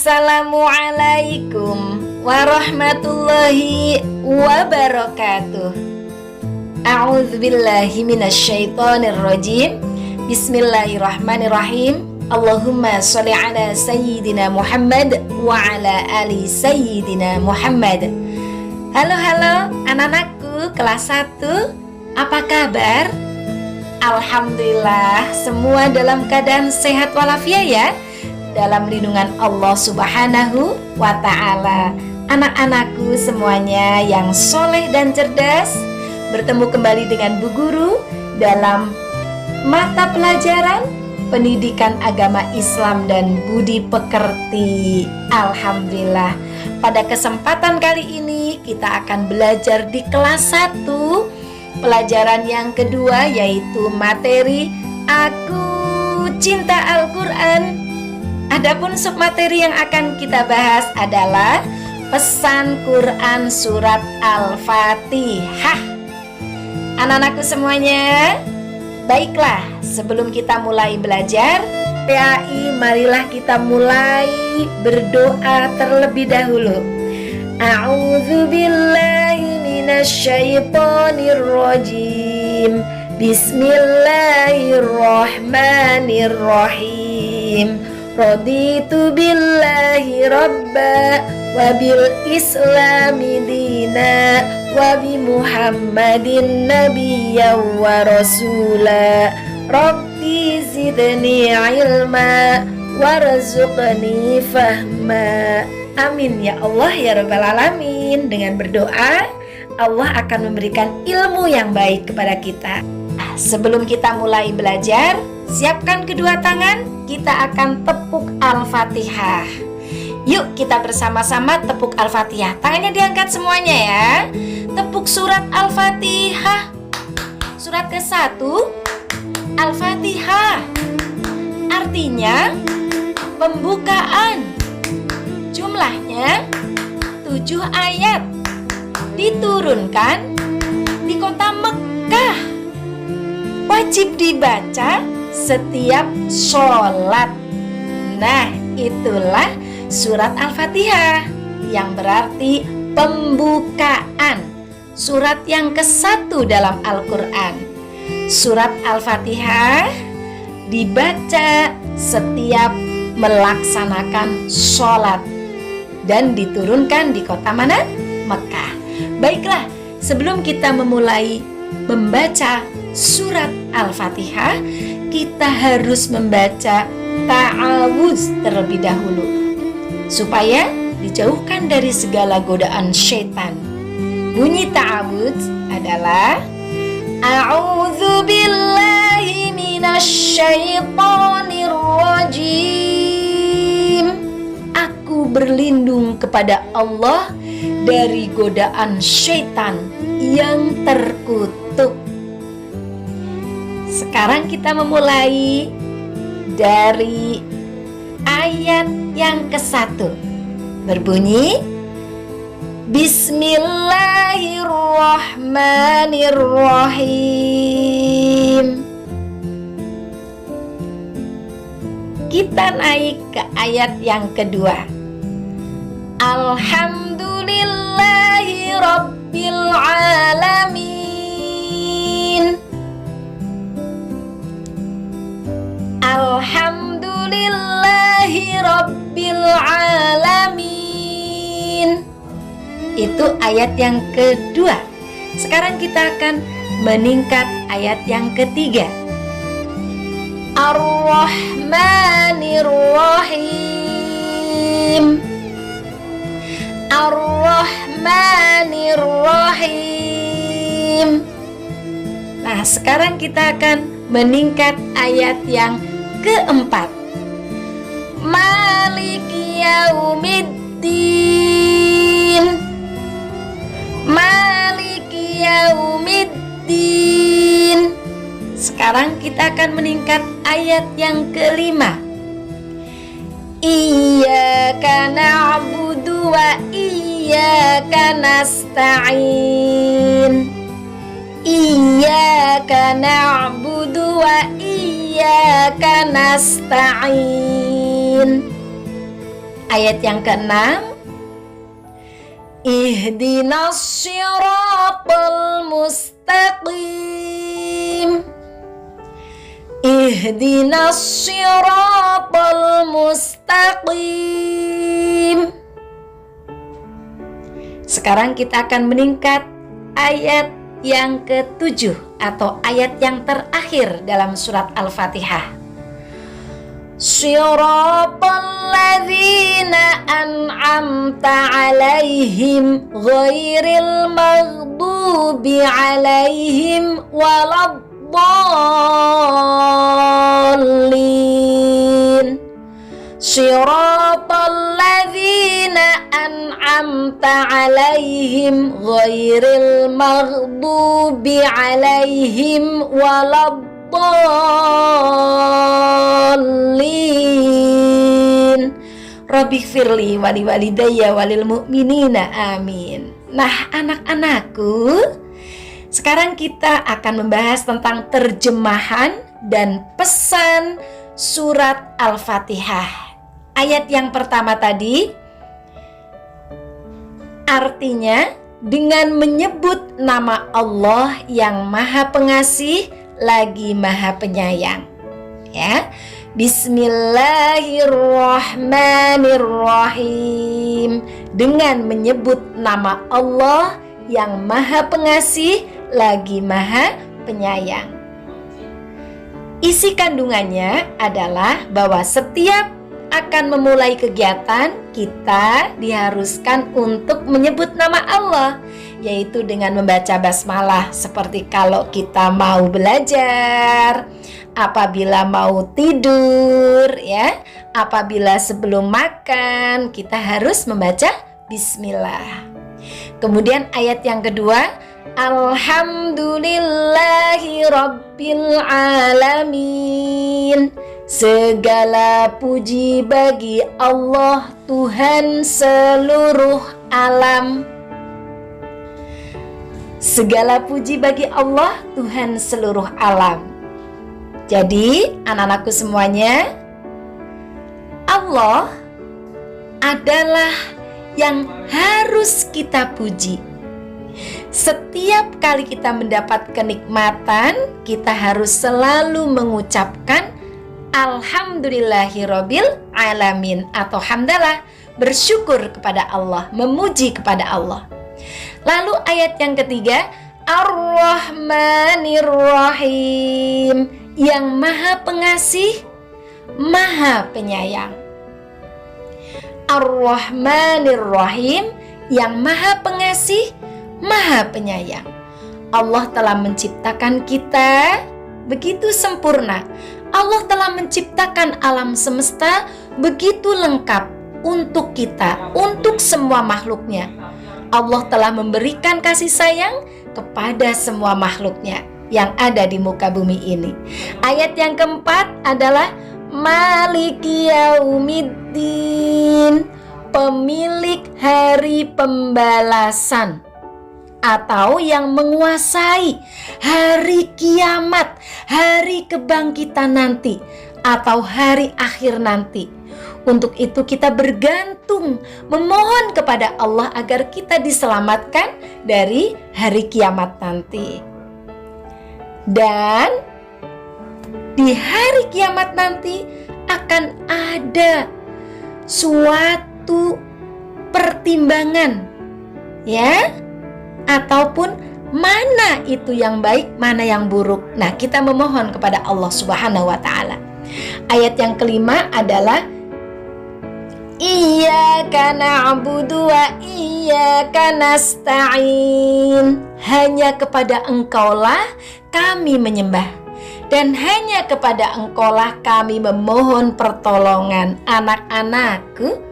Assalamualaikum warahmatullahi wabarakatuh. A'udzubillahi minasyaitonirrajim. Bismillahirrahmanirrahim. Allahumma sholli ala sayyidina Muhammad wa ala ali sayyidina Muhammad. Halo anak-anakku kelas 1. Apa kabar? Alhamdulillah semua dalam keadaan sehat walafiat ya, dalam lindungan Allah Subhanahu wa ta'ala. Anak-anakku semuanya yang soleh dan cerdas, bertemu kembali dengan Bu Guru dalam mata pelajaran Pendidikan Agama Islam dan Budi Pekerti. Alhamdulillah, pada kesempatan kali ini kita akan belajar di kelas 1, pelajaran yang kedua, yaitu materi Aku Cinta Al-Quran. Adapun submateri yang akan kita bahas adalah pesan Quran surat Al-Fatihah. Anak-anakku semuanya, baiklah, sebelum kita mulai belajar PAI, marilah kita mulai berdoa terlebih dahulu. A'udzubillahi minasyaitonirrajim. Bismillahirrahmanirrahim. Raditu billahi rabba wa bil islami dina wa bi muhammadin nabiyya wa rasula. Rabbi zidni ilma warzuqni fahma. Amin ya Allah ya rabbal alamin. Dengan berdoa, Allah akan memberikan ilmu yang baik kepada kita. Sebelum kita mulai belajar, siapkan kedua tangan. Kita akan tepuk Al-Fatihah. Yuk kita bersama-sama tepuk Al-Fatihah. Tangannya diangkat semuanya ya. Tepuk surat Al-Fatihah. Surat ke-1 Al-Fatihah, artinya pembukaan. Jumlahnya 7 ayat. Diturunkan di kota Mekah. Wajib dibaca setiap sholat. Nah, itulah surat Al-Fatihah, yang berarti pembukaan. Surat yang ke-1 dalam Al-Quran. Surat Al-Fatihah dibaca setiap melaksanakan sholat dan diturunkan di kota mana? Mekah. Baiklah, sebelum kita memulai membaca surat Al-Fatihah, kita harus membaca ta'awudz terlebih dahulu, supaya dijauhkan dari segala godaan syaitan. Bunyi ta'awudz adalah A'udzu billahi minasyaitonir rajim. Aku berlindung kepada Allah dari godaan syaitan yang terkutuk. Sekarang kita memulai dari ayat yang ke-1. Berbunyi Bismillahirrahmanirrahim. Kita naik ke ayat yang kedua. Alhamdulillahi rabbil alamin. Alhamdulillahi rabbil alamin. Itu ayat yang kedua. Sekarang kita akan meningkat ayat yang ketiga. Ar-Rahmanir-Rahim. Ar-Rahmanir-Rahim. Nah, sekarang kita akan meningkat ayat yang keempat. Maliki yaumiddin. Maliki yaumiddin. Sekarang kita akan meningkat ayat yang kelima. Iyyaka na'budu wa iyyaka nasta'in. Iyyaka na'budu wa iyyaka nasta'in. Ayat yang keenam, ihdinas siratal mustaqim. Ihdinas siratal mustaqim. Sekarang kita akan meningkat ayat yang ke-7 atau ayat yang terakhir dalam surat Al-Fatihah. Siratal ladzina an'amta 'alaihim ghairil maghdubi 'alaihim waladdallin. Siratal ladzina an'amta 'alaihim ghairil maghdubi 'alaihim waladdallin. Rabbighfirli wa liwalidayya walil mu'minina amin. Nah, anak-anakku, sekarang kita akan membahas tentang terjemahan dan pesan surat Al-Fatihah. Ayat yang pertama tadi artinya dengan menyebut nama Allah yang Maha Pengasih lagi Maha Penyayang. Ya. Bismillahirrahmanirrahim. Dengan menyebut nama Allah yang Maha Pengasih lagi Maha Penyayang. Isi kandungannya adalah bahwa setiap akan memulai kegiatan, kita diharuskan untuk menyebut nama Allah, yaitu dengan membaca basmalah. Seperti kalau kita mau belajar, apabila mau tidur, ya, apabila sebelum makan, kita harus membaca bismillah. Kemudian ayat yang kedua, alhamdulillahi rabbil alamin. Segala puji bagi Allah, Tuhan seluruh alam. Segala puji bagi Allah, Tuhan seluruh alam. Jadi, anak-anakku semuanya, Allah adalah yang harus kita puji. Setiap kali kita mendapat kenikmatan, kita harus selalu mengucapkan alhamdulillahirabbil alamin atau hamdalah, bersyukur kepada Allah, memuji kepada Allah. Lalu ayat yang ketiga, ar-rahmanirrahim, yang Maha Pengasih, Maha Penyayang. Ar-rahmanirrahim, yang Maha Pengasih, Maha Penyayang. Allah telah menciptakan kita begitu sempurna. Allah telah menciptakan alam semesta begitu lengkap untuk kita, untuk semua makhluknya. Allah telah memberikan kasih sayang kepada semua makhluknya yang ada di muka bumi ini. Ayat yang keempat adalah Maliki Yaumiddin, pemilik hari pembalasan, atau yang menguasai hari kiamat, hari kebangkitan nanti, atau hari akhir nanti. Untuk itu kita bergantung, memohon kepada Allah agar kita diselamatkan dari hari kiamat nanti. Dan di hari kiamat nanti akan ada suatu pertimbangan, ya, ataupun mana itu yang baik, mana yang buruk. Nah, kita memohon kepada Allah Subhanahu wa ta'ala. Ayat yang kelima adalah Iyyaka na'budu wa iyyaka nasta'in. Hanya kepada Engkaulah kami menyembah, dan hanya kepada Engkaulah kami memohon pertolongan. Anak-anakku,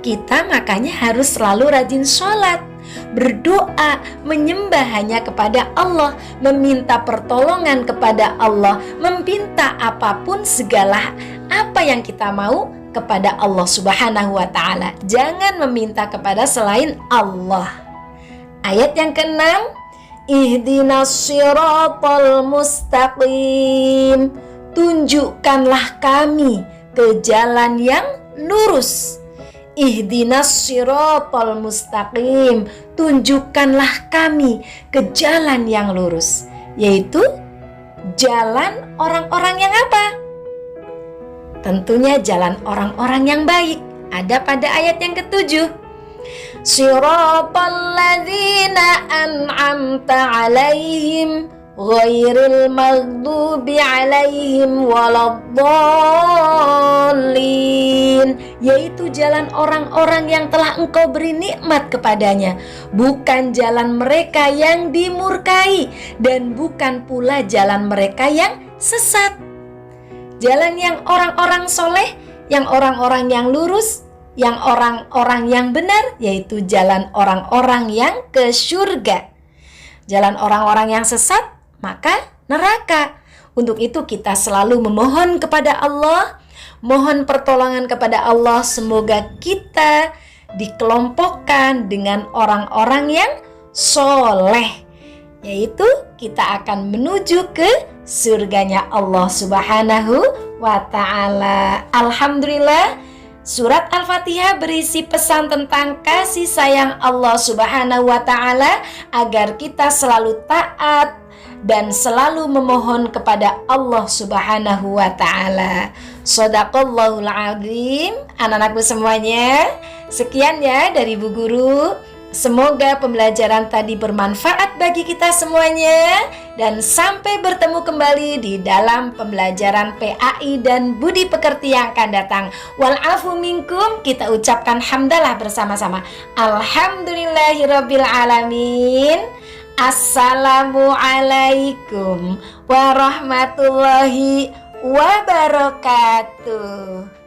kita makanya harus selalu rajin sholat, berdoa, menyembah hanya kepada Allah, meminta pertolongan kepada Allah, meminta apapun segala apa yang kita mau kepada Allah Subhanahu wa ta'ala. Jangan meminta kepada selain Allah. Ayat yang keenam, ihdinas siratal mustaqim. Tunjukkanlah kami ke jalan yang lurus. Ihdinas siratal mustaqim, tunjukkanlah kami ke jalan yang lurus, yaitu jalan orang-orang yang apa? Tentunya jalan orang-orang yang baik. Ada pada ayat yang ke-7. Siratal ladzina an'amta 'alaihim ghairil maghdubi 'alaihim waladdallin, yaitu jalan orang-orang yang telah Engkau beri nikmat kepadanya, bukan jalan mereka yang dimurkai dan bukan pula jalan mereka yang sesat. Jalan yang orang-orang soleh, yang orang-orang yang lurus, yang orang-orang yang benar, yaitu jalan orang-orang yang ke surga. Jalan orang-orang yang sesat, maka neraka. Untuk itu kita selalu memohon kepada Allah, mohon pertolongan kepada Allah, semoga kita dikelompokkan dengan orang-orang yang soleh, yaitu kita akan menuju ke surganya Allah Subhanahu wa ta'ala. Alhamdulillah, surat Al-Fatihah berisi pesan tentang kasih sayang Allah Subhanahu wa ta'ala agar kita selalu taat dan selalu memohon kepada Allah Subhanahu wa ta'ala. Shadaqallahul azim. Anak-anakku semuanya, sekian ya dari Bu Guru. Semoga pembelajaran tadi bermanfaat bagi kita semuanya, dan sampai bertemu kembali di dalam pembelajaran PAI dan Budi Pekerti yang akan datang. Wal-afu minkum, kita ucapkan hamdalah bersama-sama. Alhamdulillahirabbil alamin. Assalamualaikum warahmatullahi wabarakatuh.